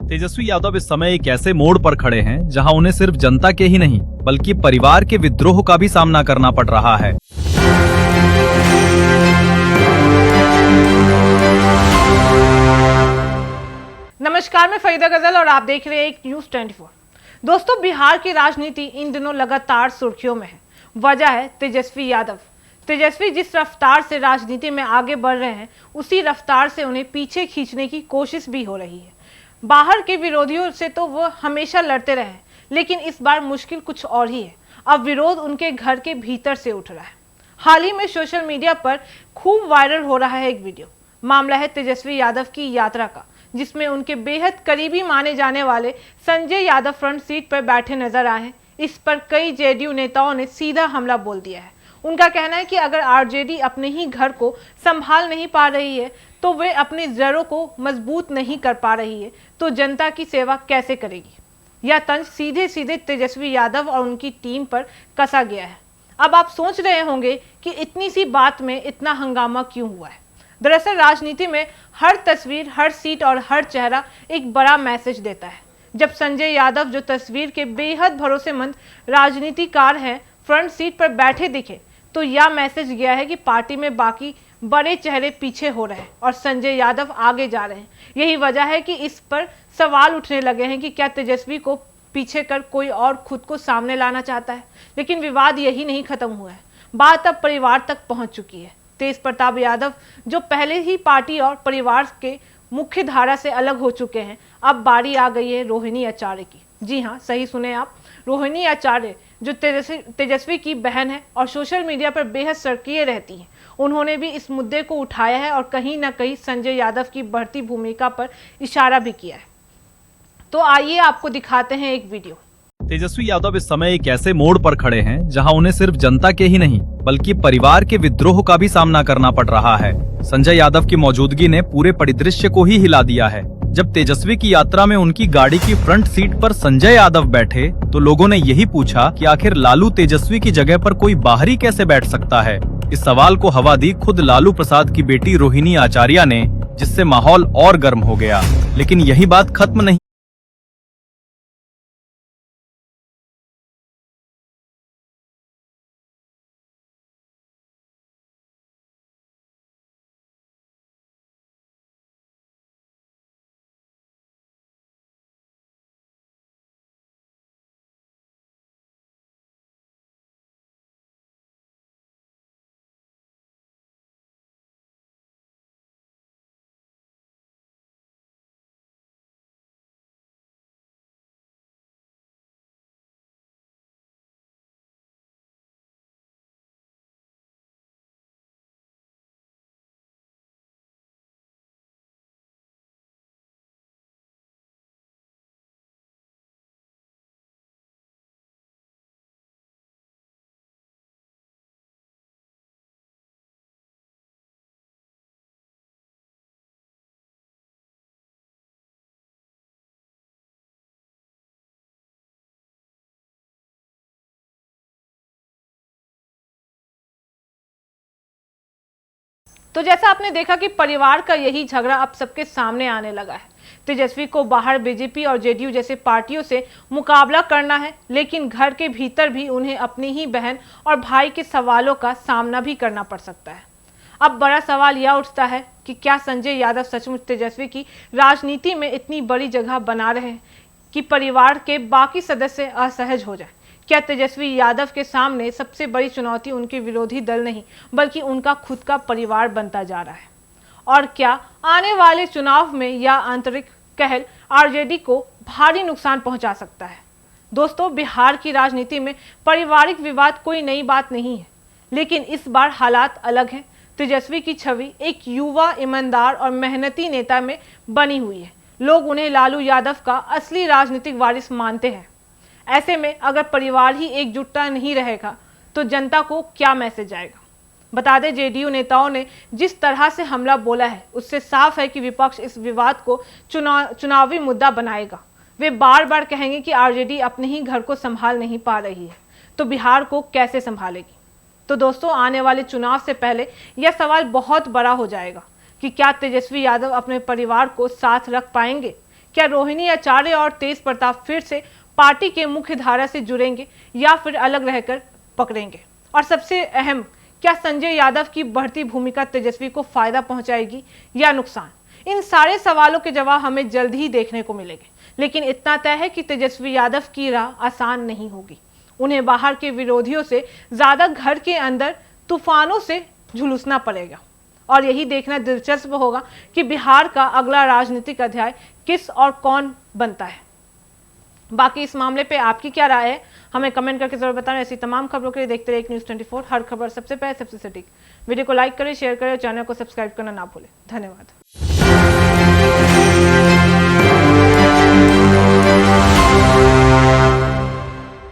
तेजस्वी यादव इस समय एक ऐसे मोड़ पर खड़े हैं जहां उन्हें सिर्फ जनता के ही नहीं बल्कि परिवार के विद्रोह का भी सामना करना पड़ रहा है। नमस्कार, मैं फरीदा गजल और आप देख रहे हैं एक न्यूज़ 24। दोस्तों, बिहार की राजनीति इन दिनों लगातार सुर्खियों में है। वजह है तेजस्वी यादव। तेजस्वी जिस रफ्तार से राजनीति में आगे बढ़ रहे हैं, उसी रफ्तार से उन्हें पीछे खींचने की कोशिश भी हो रही है। बाहर के विरोधियों से तो वो हमेशा लड़ते रहे, लेकिन इस बार मुश्किल कुछ और ही है। अब विरोध उनके घर के भीतर से उठ रहा है। हाल ही में सोशल मीडिया पर खूब वायरल हो रहा है एक वीडियो। मामला है तेजस्वी यादव की यात्रा का, जिसमें उनके बेहद करीबी माने जाने वाले संजय यादव फ्रंट सीट पर बैठे नजर आए हैं। इस पर कई जेडीयू नेताओं ने सीधा हमला बोल दिया है। उनका कहना है कि अगर आरजेडी अपने ही घर को संभाल नहीं पा रही है, तो वे अपनी जड़ों को मजबूत नहीं कर पा रही है, तो जनता की सेवा कैसे करेगी। यह तंज सीधे सीधे तेजस्वी यादव और उनकी टीम पर कसा गया है। अब आप सोच रहे होंगे कि इतनी सी बात में इतना हंगामा क्यों हुआ है। दरअसल राजनीति में हर तस्वीर, हर सीट और हर चेहरा एक बड़ा मैसेज देता है। जब संजय यादव, जो तस्वीर के बेहद भरोसेमंद राजनीतिकार हैं, फ्रंट सीट पर बैठे दिखे, तो यह मैसेज गया है कि पार्टी में बाकी बड़े चेहरे पीछे हो रहे हैं और संजय यादव आगे जा रहे हैं। यही वजह है कि इस पर सवाल उठने लगे हैं कि क्या तेजस्वी को पीछे कर कोई और खुद को सामने लाना चाहता है। लेकिन विवाद यही नहीं खत्म हुआ है, बात अब परिवार तक पहुंच चुकी है। तेज प्रताप यादव, जो पहले ही पार्टी और परिवार के मुख्य धारा से अलग हो चुके हैं, अब बारी आ गई है रोहिणी आचार्य की। जी हाँ, सही सुने आप, रोहिणी आचार्य, जो तेजस्वी की बहन है और सोशल मीडिया पर बेहद सक्रिय रहती हैं। उन्होंने भी इस मुद्दे को उठाया है और कहीं ना कहीं संजय यादव की बढ़ती भूमिका पर इशारा भी किया है। तो आइए आपको दिखाते हैं एक वीडियो। तेजस्वी यादव इस समय एक ऐसे मोड़ पर खड़े हैं जहां उन्हें सिर्फ जनता के ही नहीं बल्कि परिवार के विद्रोह का भी सामना करना पड़ रहा है। संजय यादव की मौजूदगी ने पूरे परिदृश्य को ही हिला दिया है। जब तेजस्वी की यात्रा में उनकी गाड़ी की फ्रंट सीट पर संजय यादव बैठे, तो लोगों ने यही पूछा कि आखिर लालू तेजस्वी की जगह पर कोई बाहरी कैसे बैठ सकता है। इस सवाल को हवा दी खुद लालू प्रसाद की बेटी रोहिणी आचार्य ने, जिससे माहौल और गर्म हो गया। लेकिन यही बात खत्म नहीं। तो जैसा आपने देखा कि परिवार का यही झगड़ा अब सबके सामने आने लगा है। तेजस्वी को बाहर बीजेपी और जेडीयू जैसे पार्टियों से मुकाबला करना है, लेकिन घर के भीतर भी उन्हें अपनी ही बहन और भाई के सवालों का सामना भी करना पड़ सकता है। अब बड़ा सवाल यह उठता है कि क्या संजय यादव सचमुच तेजस्वी की राजनीति में इतनी बड़ी जगह बना रहे हैं कि परिवार के बाकी सदस्य असहज हो जाए। क्या तेजस्वी यादव के सामने सबसे बड़ी चुनौती उनके विरोधी दल नहीं बल्कि उनका खुद का परिवार बनता जा रहा है। और क्या आने वाले चुनाव में यह आंतरिक कहल आरजेडी को भारी नुकसान पहुंचा सकता है। दोस्तों, बिहार की राजनीति में पारिवारिक विवाद कोई नई बात नहीं है, लेकिन इस बार हालात अलग हैं। तेजस्वी की छवि एक युवा, ईमानदार और मेहनती नेता में बनी हुई है। लोग उन्हें लालू यादव का असली राजनीतिक वारिस मानते हैं। ऐसे में अगर परिवार ही एकजुटता नहीं रहेगा, तो जनता को क्या मैसेज आएगा। बता दें, जेडीयू नेताओं ने जिस तरह से हमला बोला है, उससे साफ है कि विपक्ष इस विवाद को चुनावी मुद्दा बनाएगा। वे बार बार कहेंगे कि आरजेडी अपने ही घर को संभाल नहीं पा रही है, तो बिहार को कैसे संभालेगी। तो दोस्तों, आने वाले चुनाव से पहले यह सवाल बहुत बड़ा हो जाएगा कि क्या तेजस्वी यादव अपने परिवार को साथ रख पाएंगे। क्या रोहिणी आचार्य और तेज प्रताप फिर से पार्टी के मुख्य धारा से जुड़ेंगे या फिर अलग रहकर पकड़ेंगे? और सबसे अहम, क्या संजय यादव की बढ़ती भूमिका तेजस्वी को फायदा पहुंचाएगी या नुकसान? इन सारे सवालों के जवाब हमें जल्द ही देखने को मिलेंगे। लेकिन इतना तय है कि तेजस्वी यादव की राह आसान नहीं होगी। उन्हें बाहर के विरोधियों से ज्यादा घर के अंदर तूफानों से झुलसना पड़ेगा। और यही देखना दिलचस्प होगा कि बिहार का अगला राजनीतिक अध्याय किस और कौन बनता है। बाकी इस मामले पे आपकी क्या राय है, हमें कमेंट करके जरूर बताएं। ऐसी तमाम खबरों के लिए देखते रहिए न्यूज़ 24, हर खबर सबसे पहले सबसे सटीक। वीडियो को लाइक करें, शेयर करें और चैनल को सब्सक्राइब करना ना भूलें। धन्यवाद।